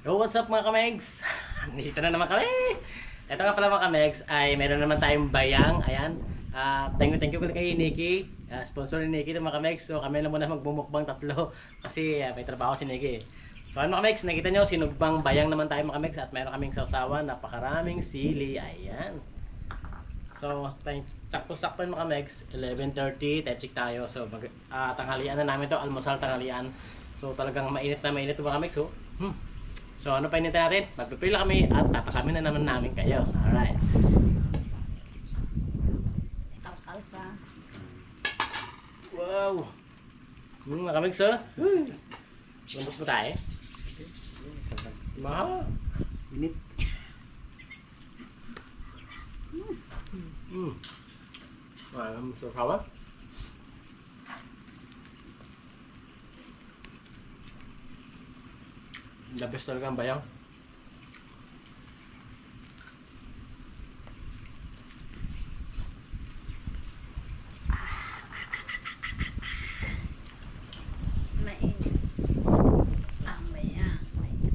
Yo, what's up mga kamegs? Dito na naman kami. Ito nga pala mga kamegs ay meron naman tayong bayang. Ayan. Thank you pala kay Nikki. Sponsor ni Nikki ito mga kamegs. So kami na muna magbumukbang tatlo. Kasi may trabaho si Nikki. So ano mga kamegs, nakita nyo, sinugbang bayang naman tayo mga kamegs. At meron kaming sausawan, napakaraming sili. Ayan. So, sakto-sakto mga kamegs, 11:30, time check tayo. So, tanghalian na namin to, almusal tanghalian. So, talagang mainit na mainit mga kamegs. So, ano pa hinintay natin? Magpipila kami at papakamin na naman namin kayo. Alright. Alsa. Wow! Mga kamegs, oh. Lambot mo tayo. Maha. Init. Alam mo sa kawa? The best talaga ang bayang. Mainit. Maya. Mainit.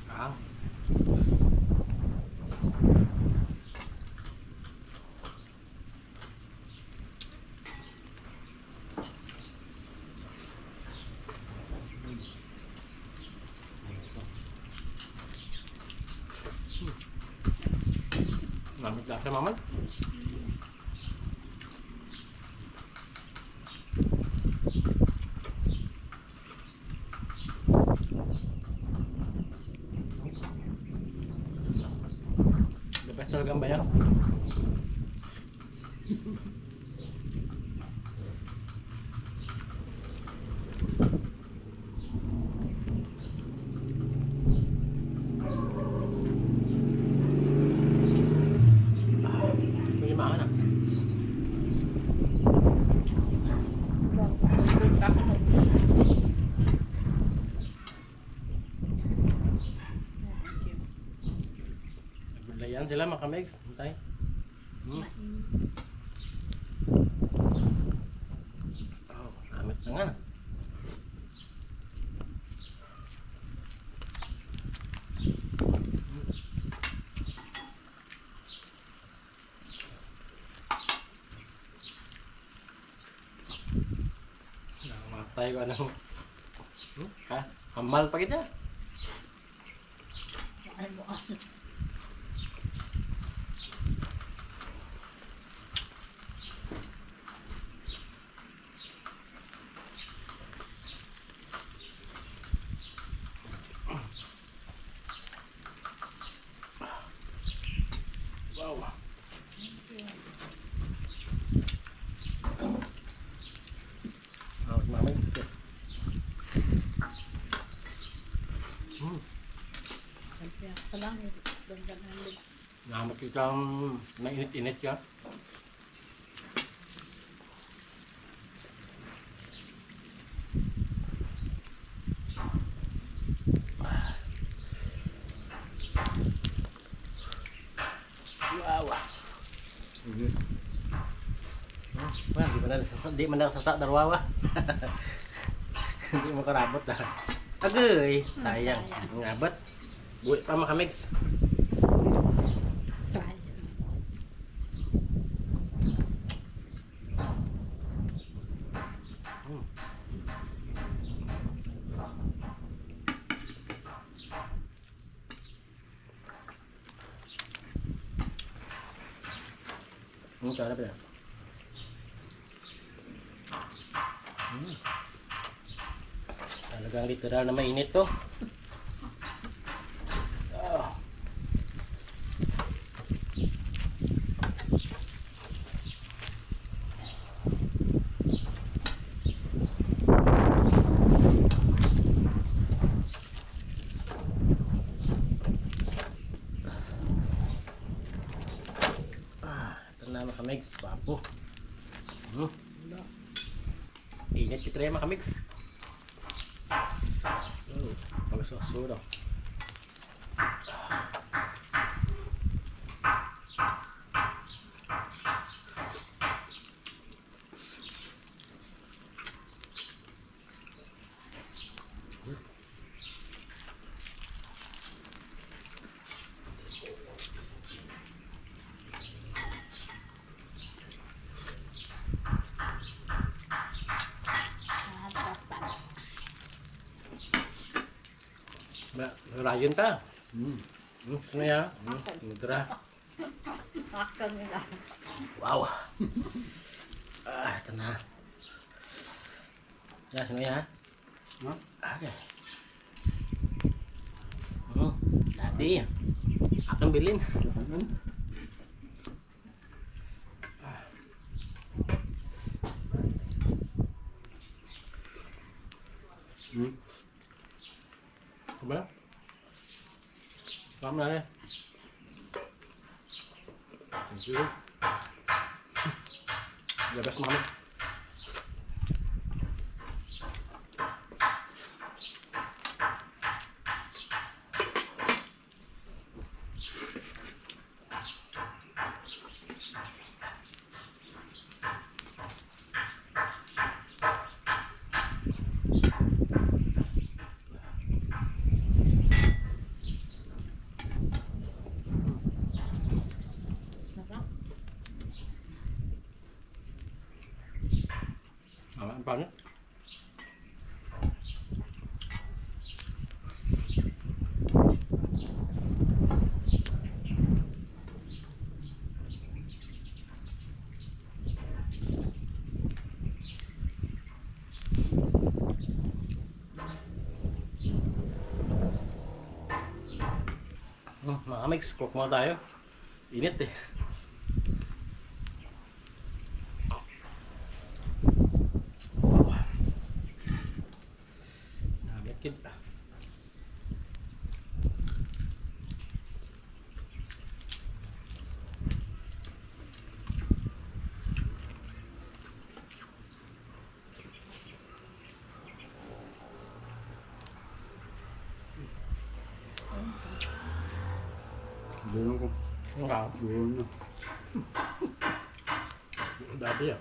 Ah. Namit lang sa mamay. The best talaga ang bayang. Limaan ah. Nagulayan sila mga kamegs. Hintay. Oh, amit na nga na. Namatay ko anong ha? Hamal pa kita. Wow. Mami. Namat ikang mainit-init ka. Wow. Di man nasasa darwawa. Hindi mo karabot ah. Agay, sayang. Ang abot. Buwi pa mga kamegs. Sayang. Ito na pala. Talagang literal na mainit to. Ah. Ito na mga kamegs, papo. Init kita rin mga kamegs. Pag-suso daw. Rayon ta. Ano yan? Mudra. Akan nila. Wow. Ito na. Yan, sino yan? Okay. Dati. Aking bilin. Ba? Tama na eh. Thank you. The best mama. Sarap. Ang paano? Mga mix, cook muna tayo. Init eh. Nakakit. Doon ko. Ang ka? Doon na. Dati ah.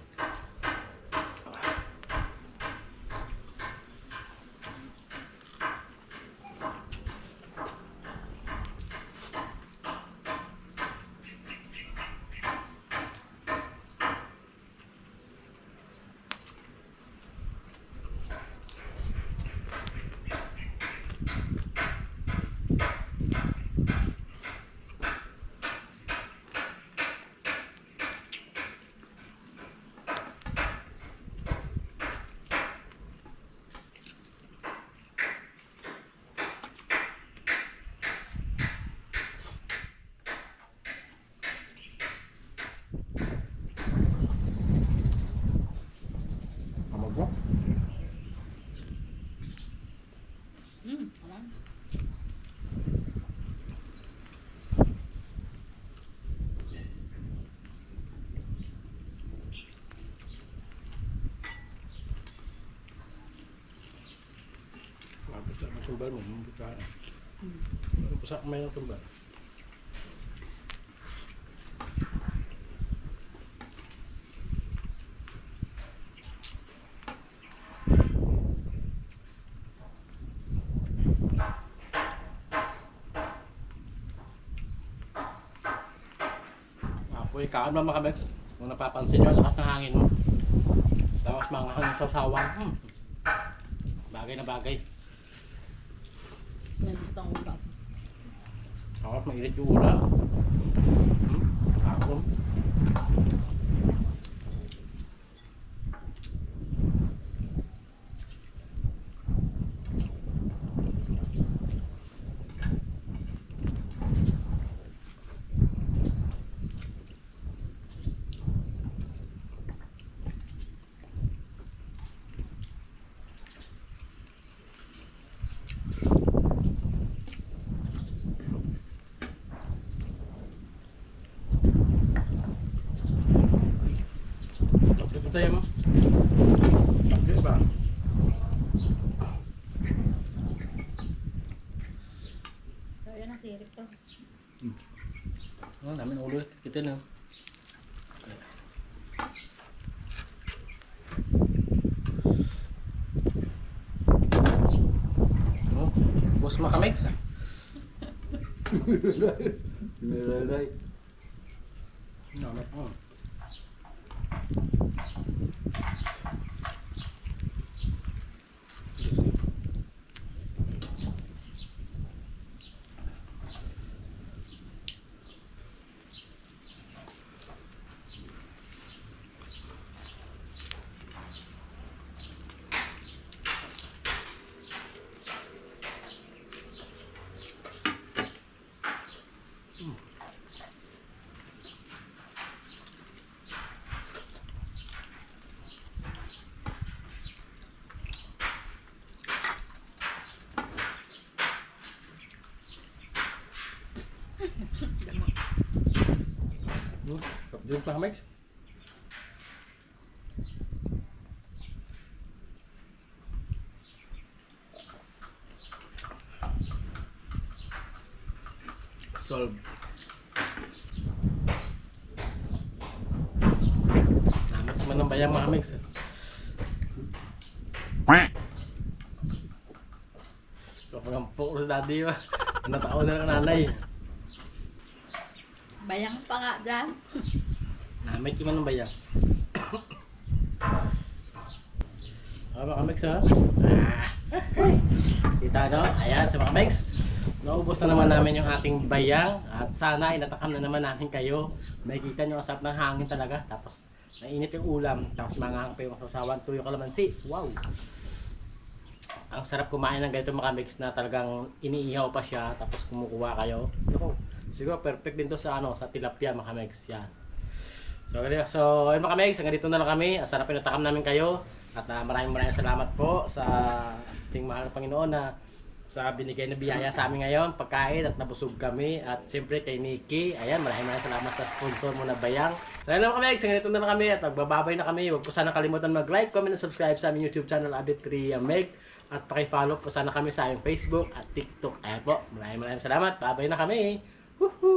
Amago? Alam. Mabisa ng tumbal mo. Mabisa. Mabisa may ng tumbal. Apoy, kaan mo mga kabex. Kung napapansin nyo, lakas ng hangin mo. Tapos mga hangin sawsawan. Bagay na bagay. Nandito ang ulam. Tapos mainit yung ulam. Ako. Tapos sa'yo mo. Tapos ba? So, yun ang sirip to. Namin ulo. Kita na. Okay. Bus makamix ah. Nilalay. No. Diyan pa Megs. Solve. Namit man ng bayang mga Megs. So, pagampo sa daddy ba? Natao na lang nanay. Bayang pa nga dyan. Namit yung man ng bayang. Mga Megs ha? Kita no? Ayan sa mga Megs. Naubos na naman namin yung ating bayang. At sana inatakam na naman namin kayo. Makikita nyo ang sarap ng hangin talaga. Tapos nainit yung ulam. Tapos mga pa yung sasawan, tuyo kalamansi. Wow! Ang sarap kumain ng ganito mga Megs na talagang iniihaw pa siya. Tapos kumukuha kayo. Siguro perfect din to sa sa tilapia mga Megs. Yan. So ayun mga Megs, hanggang dito na lang kami. Ang sarap pinatakam namin kayo. At maraming salamat po sa ating mahal na Panginoon na sa binigay na biyaya sa amin ngayon, pagkain at nabusog kami. At siyempre kay Nikki, ayan, maraming salamat sa sponsor mo na bayang. So ayun lang mga Megs, hanggang dito na lang kami at magbababay na kami. Huwag po sana kalimutan mag-like, comment, and subscribe sa aming YouTube channel, Abit3 Meg. At paki-follow po sana kami sa aming Facebook at TikTok. Ayan po, maraming salamat. Babay na kami. Woohoo!